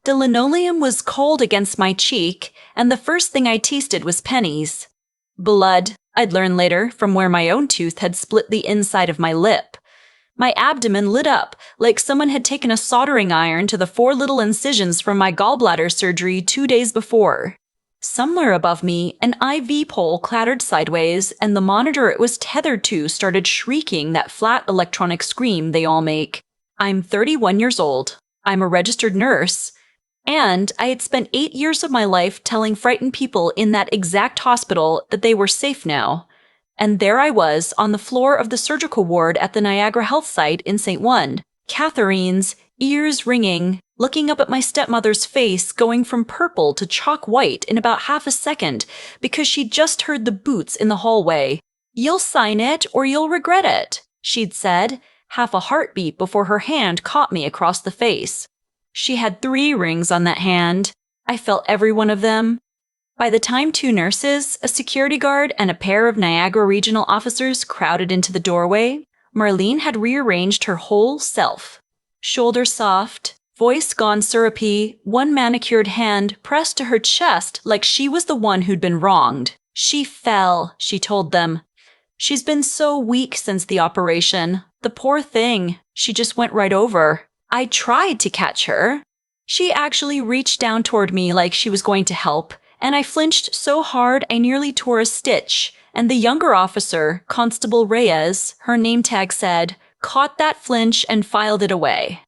The linoleum was cold against my cheek, and the first thing I tasted was pennies. Blood, I'd learn later, from where my own tooth had split the inside of my lip. My abdomen lit up like someone had taken a soldering iron to the 4 little incisions from my gallbladder surgery 2 days before. Somewhere above me, an IV pole clattered sideways, and the monitor it was tethered to started shrieking that flat electronic scream they all make. I'm 31 years old. I'm a registered nurse. And I had spent 8 years of my life telling frightened people in that exact hospital that they were safe now. And there I was on the floor of the surgical ward at the Niagara Health Site in St. One, Catherine's, ears ringing, looking up at my stepmother's face going from purple to chalk white in about half a second because she'd just heard the boots in the hallway. "You'll sign it or you'll regret it," she'd said, half a heartbeat before her hand caught me across the face. She had 3 rings on that hand. I felt every one of them. By the time 2 nurses, a security guard, and a pair of Niagara regional officers crowded into the doorway, Marlene had rearranged her whole self. Shoulders soft, voice gone syrupy, one manicured hand pressed to her chest like she was the one who'd been wronged. She fell, she told them. She's been so weak since the operation. The poor thing. She just went right over. I tried to catch her. She actually reached down toward me like she was going to help, and I flinched so hard I nearly tore a stitch, and the younger officer, Constable Reyes, her name tag said, caught that flinch and filed it away.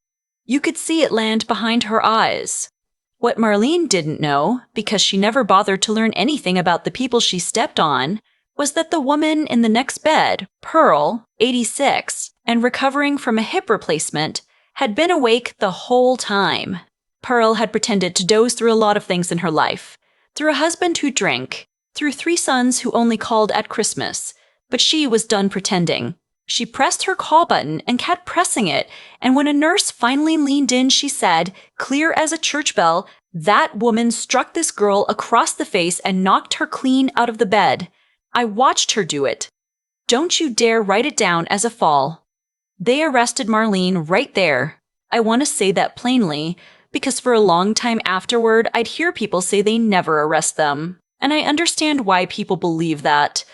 You could see it land behind her eyes. What Marlene didn't know, because she never bothered to learn anything about the people she stepped on, was that the woman in the next bed, Pearl, 86, and recovering from a hip replacement, had been awake the whole time. Pearl had pretended to doze through a lot of things in her life. Through a husband who drank, through 3 sons who only called at Christmas, but she was done pretending. She pressed her call button and kept pressing it, and when a nurse finally leaned in, she said, clear as a church bell, that woman struck this girl across the face and knocked her clean out of the bed. I watched her do it. Don't you dare write it down as a fall. They arrested Marlene right there. I want to say that plainly, because for a long time afterward, I'd hear people say they never arrest them. And I understand why people believe that.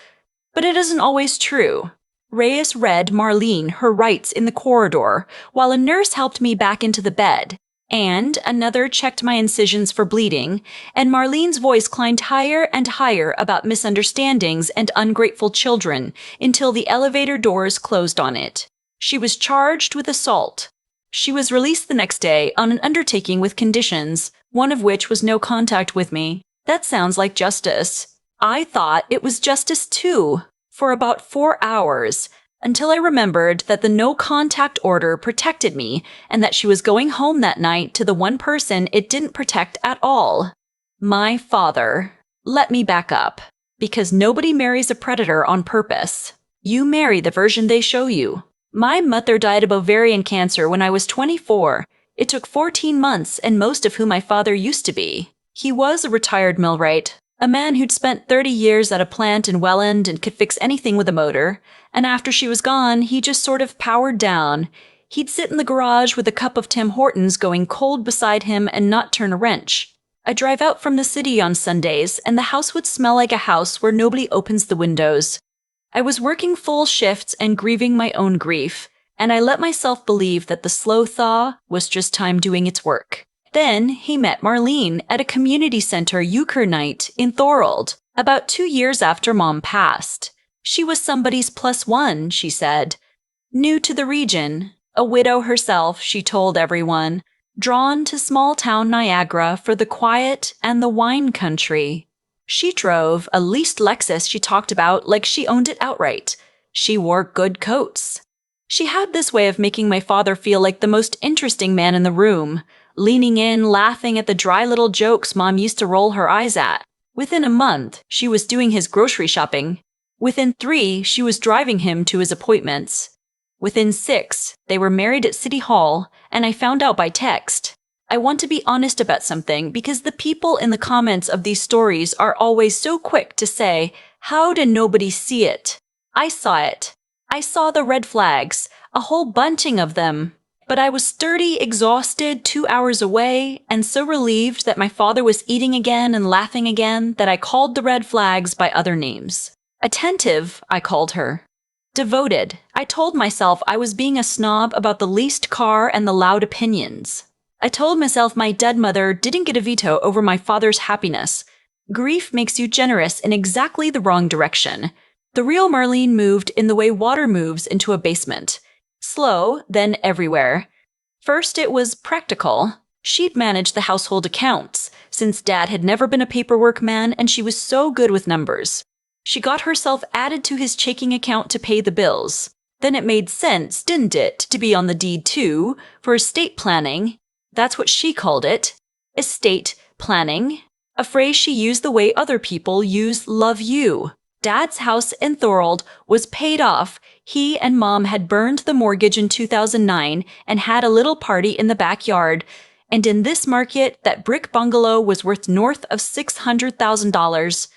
But it isn't always true. Reyes read Marlene her rights in the corridor, while a nurse helped me back into the bed. And another checked my incisions for bleeding, and Marlene's voice climbed higher and higher about misunderstandings and ungrateful children until the elevator doors closed on it. She was charged with assault. She was released the next day on an undertaking with conditions, one of which was no contact with me. That sounds like justice. I thought it was justice too, for about 4 hours, until I remembered that the no-contact order protected me and that she was going home that night to the one person it didn't protect at all. My father. Let me back up. Because nobody marries a predator on purpose. You marry the version they show you. My mother died of ovarian cancer when I was 24. It took 14 months, and most of who my father used to be. He was a retired millwright, a man who'd spent 30 years at a plant in Welland and could fix anything with a motor, and after she was gone, he just sort of powered down. He'd sit in the garage with a cup of Tim Hortons going cold beside him and not turn a wrench. I'd drive out from the city on Sundays, and the house would smell like a house where nobody opens the windows. I was working full shifts and grieving my own grief, and I let myself believe that the slow thaw was just time doing its work. Then he met Marlene at a community center euchre night in Thorold, about 2 years after Mom passed. She was somebody's +1, she said. New to the region, a widow herself, she told everyone, drawn to small-town Niagara for the quiet and the wine country. She drove a leased Lexus she talked about like she owned it outright. She wore good coats. She had this way of making my father feel like the most interesting man in the room, leaning in, laughing at the dry little jokes Mom used to roll her eyes at. Within a month, she was doing his grocery shopping. Within 3, she was driving him to his appointments. Within 6, they were married at City Hall, and I found out by text. I want to be honest about something because the people in the comments of these stories are always so quick to say, how did nobody see it? I saw it. I saw the red flags, a whole bunching of them. But I was sturdy, exhausted, 2 hours away, and so relieved that my father was eating again and laughing again that I called the red flags by other names. Attentive, I called her. Devoted, I told myself I was being a snob about the leased car and the loud opinions. I told myself my dead mother didn't get a veto over my father's happiness. Grief makes you generous in exactly the wrong direction. The real Marlene moved in the way water moves into a basement. Slow, then everywhere. First, it was practical. She'd manage the household accounts, since Dad had never been a paperwork man and she was so good with numbers. She got herself added to his checking account to pay the bills. Then it made sense, didn't it, to be on the deed too, for estate planning. That's what she called it. Estate planning. A phrase she used the way other people use love you. Dad's house in Thorold was paid off. He and Mom had burned the mortgage in 2009 and had a little party in the backyard. And in this market, that brick bungalow was worth north of $600,000.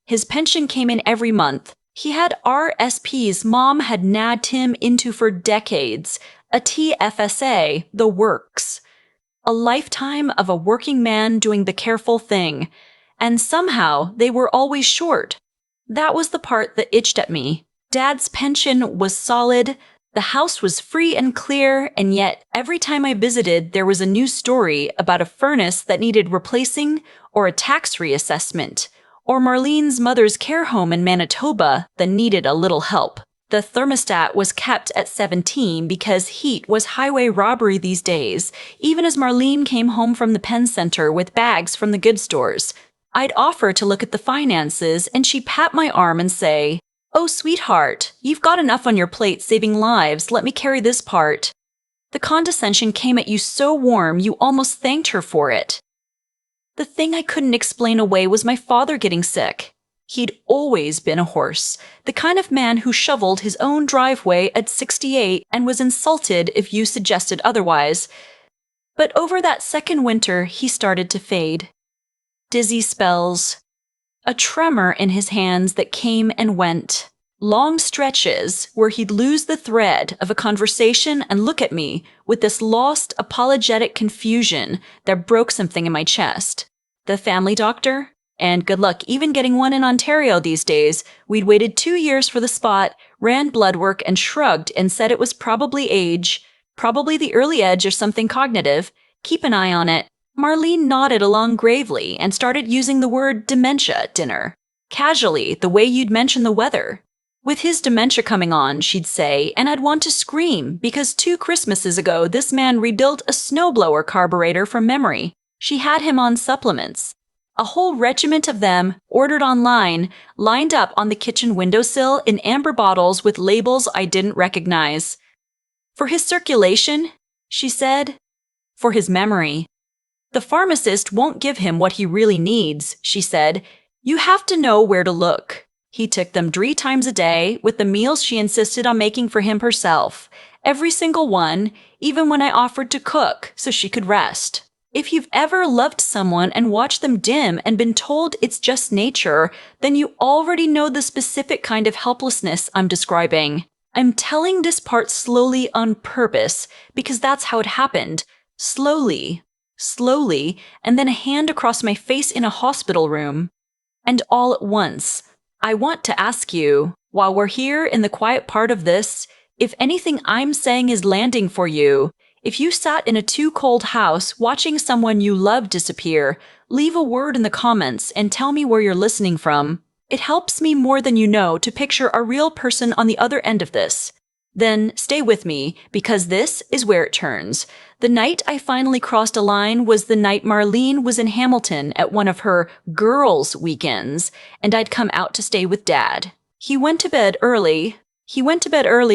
His pension came in every month. He had RSPs Mom had nagged him into for decades. A TFSA, the works. A lifetime of a working man doing the careful thing. And somehow they were always short. That was the part that itched at me. Dad's pension was solid, the house was free and clear, and yet every time I visited, there was a new story about a furnace that needed replacing, or a tax reassessment, or Marlene's mother's care home in Manitoba that needed a little help. The thermostat was kept at 17 because heat was highway robbery these days, even as Marlene came home from the pen center with bags from the goods stores. I'd offer to look at the finances, and she'd pat my arm and say, "Oh, sweetheart, you've got enough on your plate saving lives, let me carry this part." The condescension came at you so warm you almost thanked her for it. The thing I couldn't explain away was my father getting sick. He'd always been a horse, the kind of man who shoveled his own driveway at 68 and was insulted if you suggested otherwise. But over that second winter, he started to fade. Dizzy spells, a tremor in his hands that came and went, long stretches where he'd lose the thread of a conversation and look at me with this lost, apologetic confusion that broke something in my chest. The family doctor? And good luck even getting one in Ontario these days. We'd waited 2 years for the spot, ran blood work and shrugged and said it was probably age, probably the early edge or something cognitive. Keep an eye on it. Marlene nodded along gravely and started using the word dementia at dinner. Casually, the way you'd mention the weather. With his dementia coming on, she'd say, and I'd want to scream because 2 Christmases ago this man rebuilt a snowblower carburetor from memory. She had him on supplements. A whole regiment of them, ordered online, lined up on the kitchen windowsill in amber bottles with labels I didn't recognize. For his circulation, she said. For his memory. The pharmacist won't give him what he really needs, she said. You have to know where to look. He took them 3 times a day with the meals she insisted on making for him herself. Every single one, even when I offered to cook so she could rest. If you've ever loved someone and watched them dim and been told it's just nature, then you already know the specific kind of helplessness I'm describing. I'm telling this part slowly on purpose because that's how it happened. Slowly, and then a hand across my face in a hospital room. And all at once. I want to ask you, while we're here in the quiet part of this, if anything I'm saying is landing for you. If you sat in a too cold house watching someone you love disappear, leave a word in the comments and tell me where you're listening from. It helps me more than you know to picture a real person on the other end of this. Then stay with me, because this is where it turns. The night I finally crossed a line was the night Marlene was in Hamilton at one of her girls' weekends, and I'd come out to stay with Dad. He went to bed early.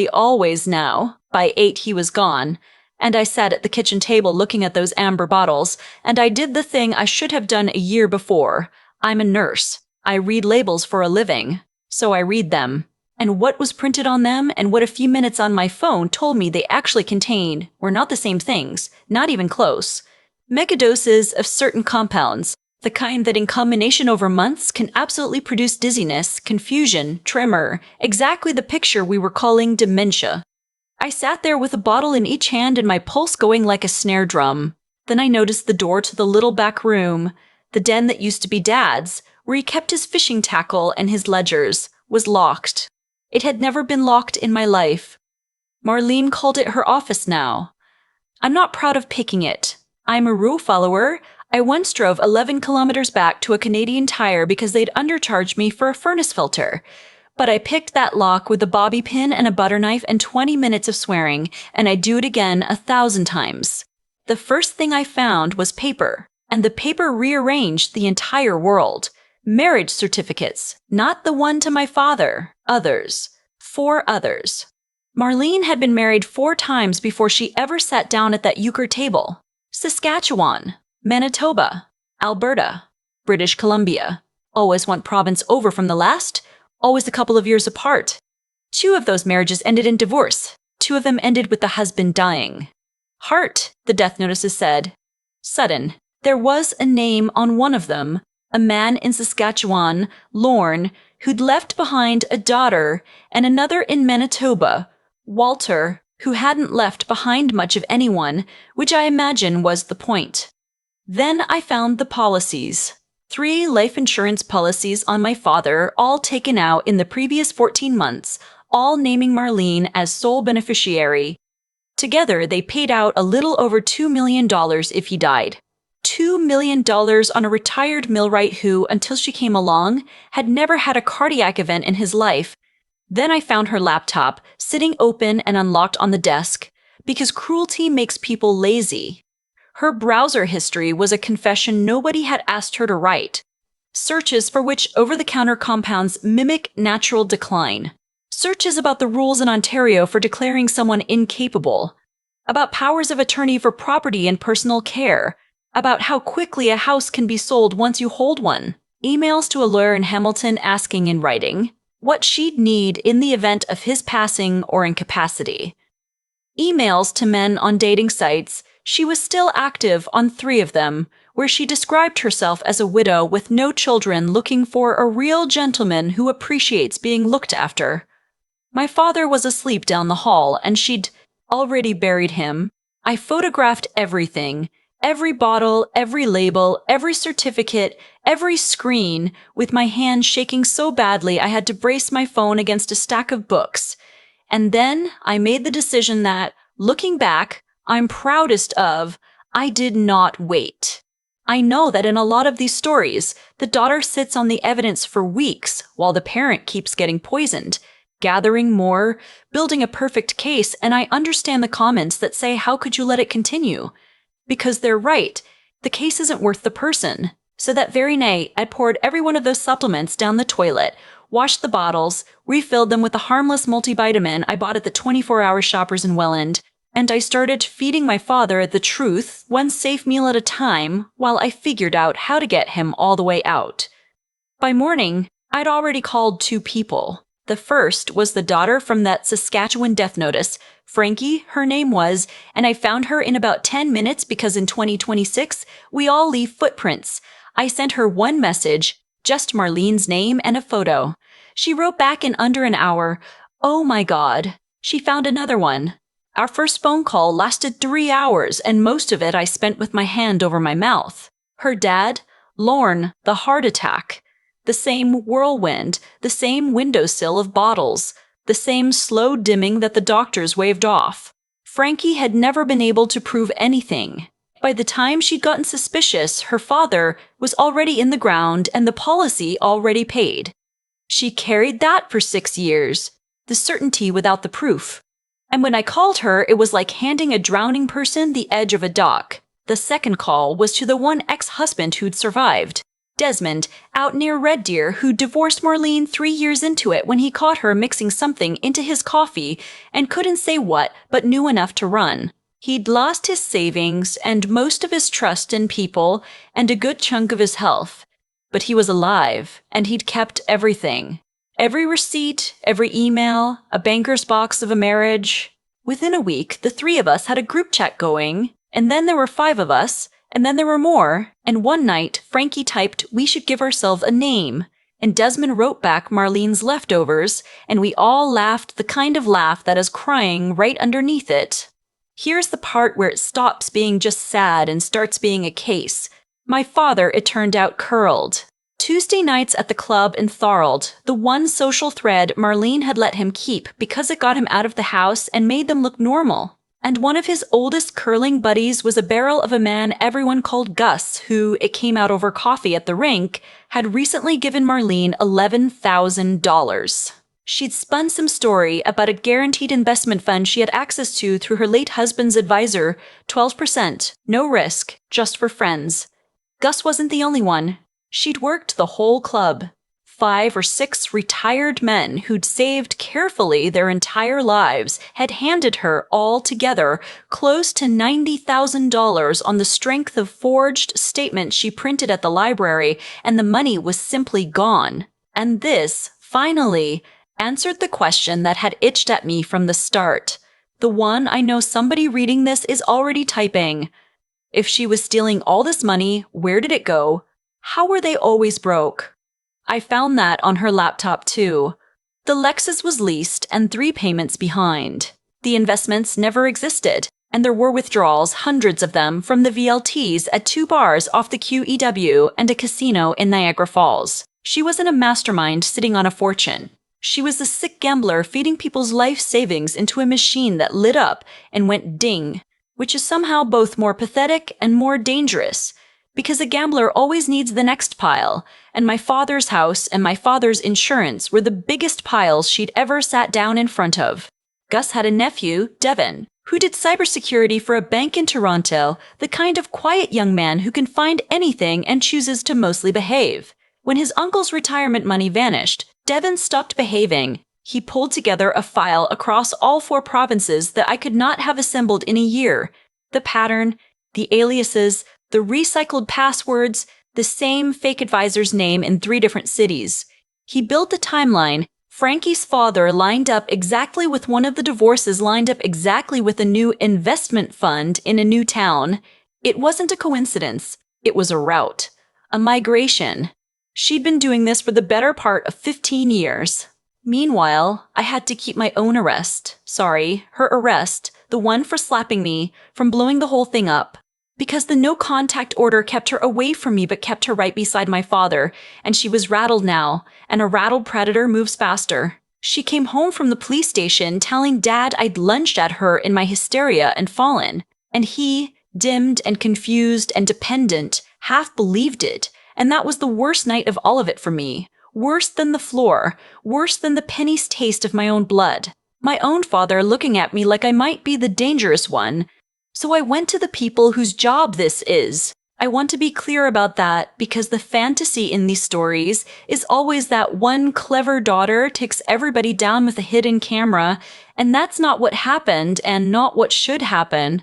Always now. By 8 he was gone. And I sat at the kitchen table looking at those amber bottles, and I did the thing I should have done a year before. I'm a nurse. I read labels for a living. So I read them. And what was printed on them and what a few minutes on my phone told me they actually contained were not the same things, not even close. Megadoses of certain compounds, the kind that in combination over months can absolutely produce dizziness, confusion, tremor, exactly the picture we were calling dementia. I sat there with a bottle in each hand and my pulse going like a snare drum. Then I noticed the door to the little back room, the den that used to be Dad's, where he kept his fishing tackle and his ledgers, was locked. It had never been locked in my life. Marlene called it her office now. I'm not proud of picking it. I'm a rule follower. I once drove 11 kilometers back to a Canadian Tire because they'd undercharged me for a furnace filter. But I picked that lock with a bobby pin and a butter knife and 20 minutes of swearing, and I'd do it again 1,000 times. The first thing I found was paper, and the paper rearranged the entire world. Marriage certificates, not the one to my father, others. 4 others. Marlene had been married 4 times before she ever sat down at that euchre table. Saskatchewan, Manitoba, Alberta, British Columbia. Always one province over from the last, always a couple of years apart. 2 of those marriages ended in divorce. 2 of them ended with the husband dying. Heart, the death notices said. Sudden. There was a name on one of them, a man in Saskatchewan, Lorne, who'd left behind a daughter, and another in Manitoba, Walter, who hadn't left behind much of anyone, which I imagine was the point. Then I found the policies. 3 life insurance policies on my father, all taken out in the previous 14 months, all naming Marlene as sole beneficiary. Together, they paid out a little over $2 million if he died. $2 million on a retired millwright who, until she came along, had never had a cardiac event in his life. Then I found her laptop, sitting open and unlocked on the desk, because cruelty makes people lazy. Her browser history was a confession nobody had asked her to write. Searches for which over-the-counter compounds mimic natural decline. Searches about the rules in Ontario for declaring someone incapable. About powers of attorney for property and personal care. About how quickly a house can be sold once you hold one. Emails to a lawyer in Hamilton asking in writing what she'd need in the event of his passing or incapacity. Emails to men on dating sites. She was still active on 3 of them, where she described herself as a widow with no children looking for a real gentleman who appreciates being looked after. My father was asleep down the hall, and she'd already buried him. I photographed everything. Every bottle, every label, every certificate, every screen, with my hand shaking so badly I had to brace my phone against a stack of books. And then I made the decision that, looking back, I'm proudest of, I did not wait. I know that in a lot of these stories, the daughter sits on the evidence for weeks while the parent keeps getting poisoned, gathering more, building a perfect case, and I understand the comments that say, how could you let it continue? Because they're right. The case isn't worth the person. So that very night, I poured every one of those supplements down the toilet, washed the bottles, refilled them with the harmless multivitamin I bought at the 24-hour Shoppers in Welland, and I started feeding my father the truth, one safe meal at a time, while I figured out how to get him all the way out. By morning, I'd already called 2 people. The first was the daughter from that Saskatchewan death notice. Frankie, her name was, and I found her in about 10 minutes because in 2026, we all leave footprints. I sent her 1 message, just Marlene's name and a photo. She wrote back in under an hour, "Oh my God." She found another one. Our first phone call lasted 3 hours, and most of it I spent with my hand over my mouth. Her dad, Lorne, the heart attack. The same whirlwind, the same windowsill of bottles, the same slow dimming that the doctors waved off. Frankie had never been able to prove anything. By the time she'd gotten suspicious, her father was already in the ground and the policy already paid. She carried that for 6 years, the certainty without the proof. And when I called her, it was like handing a drowning person the edge of a dock. The second call was to the one ex-husband who'd survived. Desmond, out near Red Deer, who divorced Marlene 3 years into it when he caught her mixing something into his coffee and couldn't say what, but knew enough to run. He'd lost his savings and most of his trust in people and a good chunk of his health. But he was alive, and he'd kept everything. Every receipt, every email, a banker's box of a marriage. Within a week, the 3 of us had a group chat going, and then there were 5 of us, and then there were more, and one night, Frankie typed, "We should give ourselves a name." and Desmond wrote back Marlene's leftovers, and we all laughed the kind of laugh that is crying right underneath it. Here's the part where it stops being just sad and starts being a case. My father, it turned out, curled. Tuesday nights at the club in Thorold, the one social thread Marlene had let him keep because it got him out of the house and made them look normal. And one of his oldest curling buddies was a barrel of a man everyone called Gus, who, it came out over coffee at the rink, had recently given Marlene $11,000. She'd spun some story about a guaranteed investment fund she had access to through her late husband's advisor, 12%, no risk, just for friends. Gus wasn't the only one. She'd worked the whole club. 5 or 6 retired men who'd saved carefully their entire lives had handed her all together close to $90,000 on the strength of forged statements she printed at the library, and the money was simply gone. And this, finally, answered the question that had itched at me from the start. The one I know somebody reading this is already typing. If she was stealing all this money, where did it go? How were they always broke? I found that on her laptop too. The Lexus was leased and 3 payments behind. The investments never existed, and there were withdrawals, hundreds of them, from the VLTs at 2 bars off the QEW and a casino in Niagara Falls. She wasn't a mastermind sitting on a fortune. She was a sick gambler feeding people's life savings into a machine that lit up and went ding, which is somehow both more pathetic and more dangerous, because a gambler always needs the next pile, and my father's house and my father's insurance were the biggest piles she'd ever sat down in front of. Gus had a nephew, Devin, who did cybersecurity for a bank in Toronto, the kind of quiet young man who can find anything and chooses to mostly behave. When his uncle's retirement money vanished, Devin stopped behaving. He pulled together a file across all 4 provinces that I could not have assembled in a year. The pattern, the aliases, the recycled passwords, the same fake advisor's name in 3 different cities. He built the timeline. Frankie's father lined up exactly with one of the divorces lined up exactly with a new investment fund in a new town. It wasn't a coincidence. It was a route. A migration. She'd been doing this for the better part of 15 years. Meanwhile, I had to keep my own arrest. Sorry, her arrest, the one for slapping me, from blowing the whole thing up. Because the no-contact order kept her away from me but kept her right beside my father, and she was rattled now, and a rattled predator moves faster. She came home from the police station telling Dad I'd lunged at her in my hysteria and fallen, and he, dimmed and confused and dependent, half believed it, and that was the worst night of all of it for me. Worse than the floor, worse than the penny's taste of my own blood. My own father looking at me like I might be the dangerous one. So I went to the people whose job this is. I want to be clear about that because the fantasy in these stories is always that one clever daughter takes everybody down with a hidden camera, and that's not what happened and not what should happen.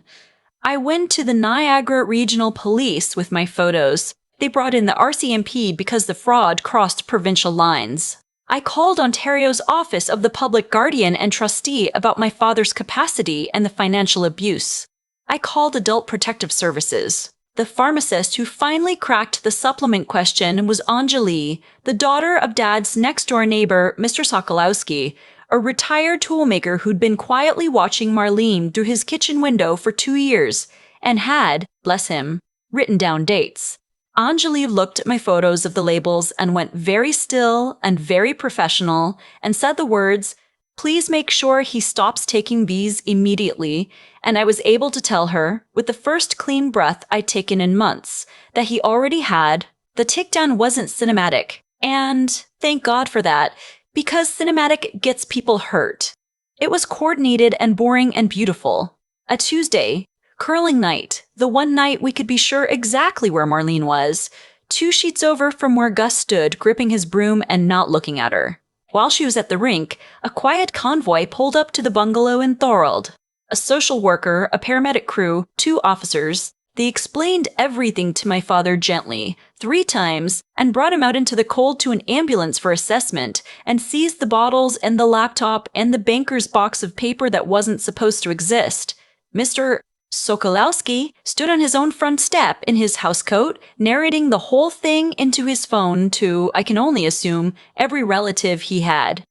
I went to the Niagara Regional Police with my photos. They brought in the RCMP because the fraud crossed provincial lines. I called Ontario's Office of the Public Guardian and Trustee about my father's capacity and the financial abuse. I called Adult Protective Services. The pharmacist who finally cracked the supplement question was Anjali, the daughter of Dad's next-door neighbor, Mr. Sokolowski, a retired toolmaker who'd been quietly watching Marlene through his kitchen window for 2 years and had, bless him, written down dates. Anjali looked at my photos of the labels and went very still and very professional and said the words, "Please make sure he stops taking these immediately," and I was able to tell her, with the first clean breath I'd taken in months, that he already had. The takedown wasn't cinematic, and thank God for that, because cinematic gets people hurt. It was coordinated and boring and beautiful. A Tuesday, curling night, the one night we could be sure exactly where Marlene was, 2 sheets over from where Gus stood gripping his broom and not looking at her. While she was at the rink, a quiet convoy pulled up to the bungalow in Thorold. A social worker, a paramedic crew, 2 officers. They explained everything to my father gently, 3 times, and brought him out into the cold to an ambulance for assessment, and seized the bottles and the laptop and the banker's box of paper that wasn't supposed to exist. Mr. Sokolowski stood on his own front step in his housecoat, narrating the whole thing into his phone to, I can only assume, every relative he had.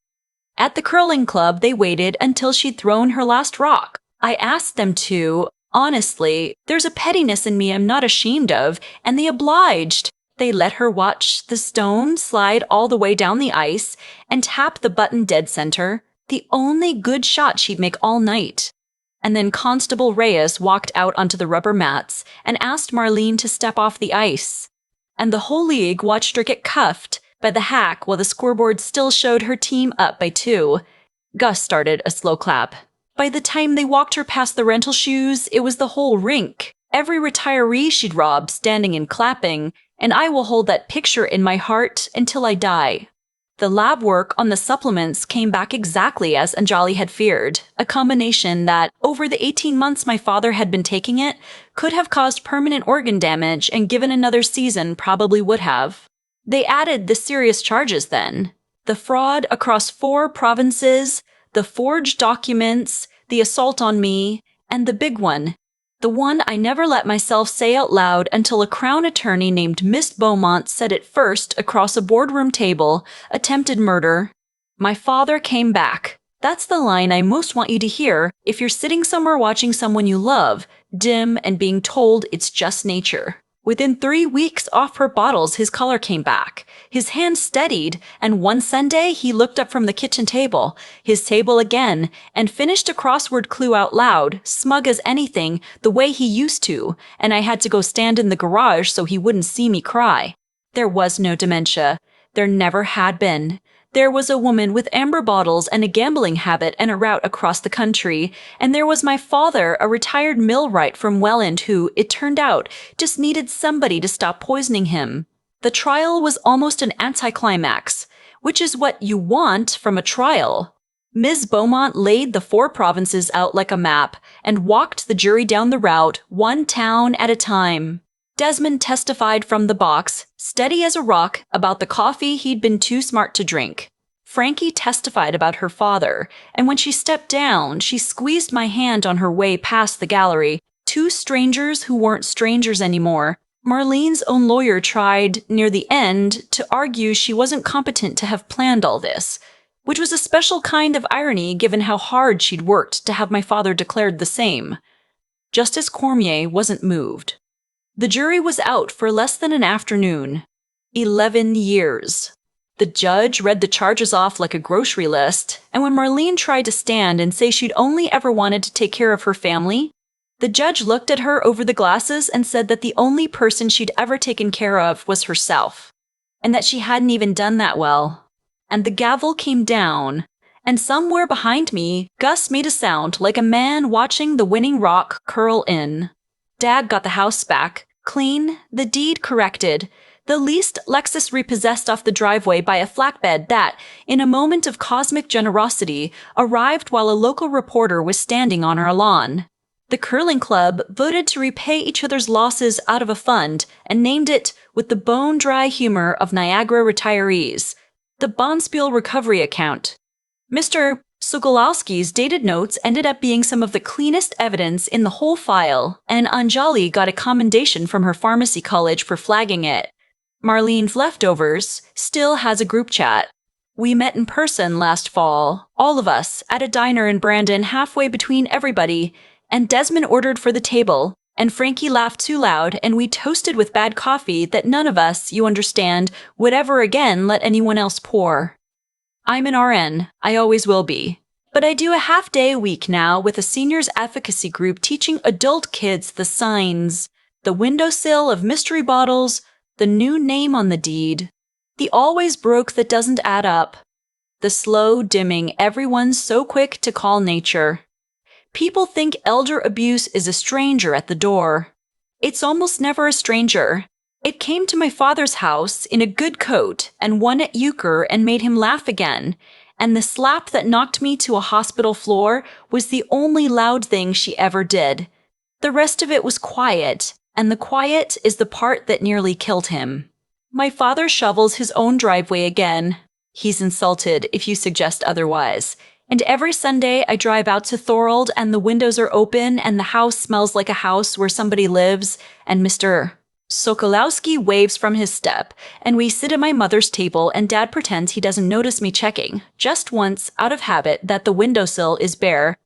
At the curling club, they waited until she'd thrown her last rock. I asked them to. Honestly, there's a pettiness in me I'm not ashamed of, and they obliged. They let her watch the stone slide all the way down the ice and tap the button dead center, the only good shot she'd make all night. And then Constable Reyes walked out onto the rubber mats and asked Marlene to step off the ice. And the whole league watched her get cuffed by the hack while the scoreboard still showed her team up by 2. Gus started a slow clap. By the time they walked her past the rental shoes, it was the whole rink. Every retiree she'd robbed standing and clapping, and I will hold that picture in my heart until I die. The lab work on the supplements came back exactly as Anjali had feared, a combination that, over the 18 months my father had been taking it, could have caused permanent organ damage and given another season probably would have. They added the serious charges then. The fraud across 4 provinces, the forged documents, the assault on me, and the big one. The one I never let myself say out loud until a Crown attorney named Miss Beaumont said it first across a boardroom table, attempted murder. My father came back. That's the line I most want you to hear if you're sitting somewhere watching someone you love, dim and being told it's just nature. Within 3 weeks off her bottles, his color came back. His hand steadied, and one Sunday he looked up from the kitchen table, his table again, and finished a crossword clue out loud, smug as anything, the way he used to, and I had to go stand in the garage so he wouldn't see me cry. There was no dementia. There never had been. There was a woman with amber bottles and a gambling habit and a route across the country, and there was my father, a retired millwright from Welland who, it turned out, just needed somebody to stop poisoning him. The trial was almost an anticlimax, which is what you want from a trial. Ms. Beaumont laid the 4 provinces out like a map and walked the jury down the route, one town at a time. Desmond testified from the box, steady as a rock, about the coffee he'd been too smart to drink. Frankie testified about her father, and when she stepped down, she squeezed my hand on her way past the gallery. 2 strangers who weren't strangers anymore. Marlene's own lawyer tried, near the end, to argue she wasn't competent to have planned all this, which was a special kind of irony given how hard she'd worked to have my father declared the same. Justice Cormier wasn't moved. The jury was out for less than an afternoon. 11 years. The judge read the charges off like a grocery list, and when Marlene tried to stand and say she'd only ever wanted to take care of her family, the judge looked at her over the glasses and said that the only person she'd ever taken care of was herself, and that she hadn't even done that well. And the gavel came down, and somewhere behind me, Gus made a sound like a man watching the winning rock curl in. Dad got the house back, clean, the deed corrected, the leased Lexus repossessed off the driveway by a flatbed that, in a moment of cosmic generosity, arrived while a local reporter was standing on our lawn. The curling club voted to repay each other's losses out of a fund and named it, with the bone-dry humor of Niagara retirees, the Bonspiel Recovery Account. Mr. Sokolowski's dated notes ended up being some of the cleanest evidence in the whole file, and Anjali got a commendation from her pharmacy college for flagging it. Marlene's leftovers still has a group chat. We met in person last fall, all of us, at a diner in Brandon halfway between everybody, and Desmond ordered for the table, and Frankie laughed too loud, and we toasted with bad coffee that none of us, you understand, would ever again let anyone else pour. I'm an RN, I always will be. But I do a half-day a week now with a seniors advocacy group teaching adult kids the signs, the windowsill of mystery bottles, the new name on the deed, the always broke that doesn't add up, the slow dimming everyone's so quick to call nature. People think elder abuse is a stranger at the door. It's almost never a stranger. It came to my father's house in a good coat and won at euchre and made him laugh again, and the slap that knocked me to a hospital floor was the only loud thing she ever did. The rest of it was quiet, and the quiet is the part that nearly killed him. My father shovels his own driveway again. He's insulted if you suggest otherwise. And every Sunday, I drive out to Thorold and the windows are open and the house smells like a house where somebody lives, and Mr. Sokolowski waves from his step, and we sit at my mother's table and Dad pretends he doesn't notice me checking, just once, out of habit, that the windowsill is bare,